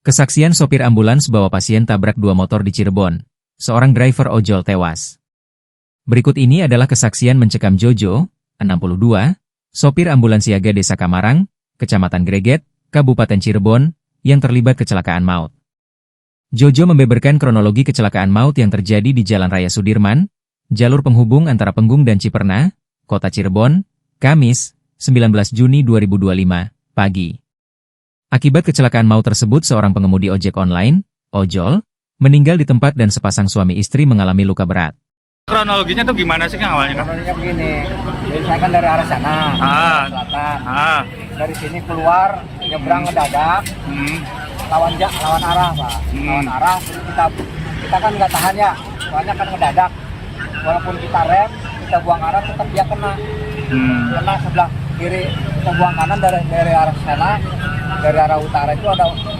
Kesaksian sopir ambulans bawa pasien tabrak dua motor di Cirebon. Seorang driver ojol tewas. Berikut ini adalah kesaksian mencekam Jojo, 62, sopir ambulans siaga Desa Kamarang, Kecamatan Greget, Kabupaten Cirebon, yang terlibat kecelakaan maut. Jojo membeberkan kronologi kecelakaan maut yang terjadi di Jalan Raya Sudirman, jalur penghubung antara Penggung dan Ciperna, Kota Cirebon, Kamis, 19 Juni 2025, pagi. Akibat kecelakaan maut tersebut seorang pengemudi ojek online, ojol, meninggal di tempat dan sepasang suami istri mengalami luka berat. Kronologinya tuh gimana sih Kang awalnya? Kronologinya begini, jadi saya kan dari arah sana, selatan. Dari sini keluar, nyebrang ngedadak, lawan arah Pak. Lawan arah, kita kan nggak tahan ya, soalnya kan ngedadak. Walaupun kita rem, kita buang arah, tetap dia kena. Kena sebelah kiri, kita buang kanan dari arah sana, dari arah utara itu ada motor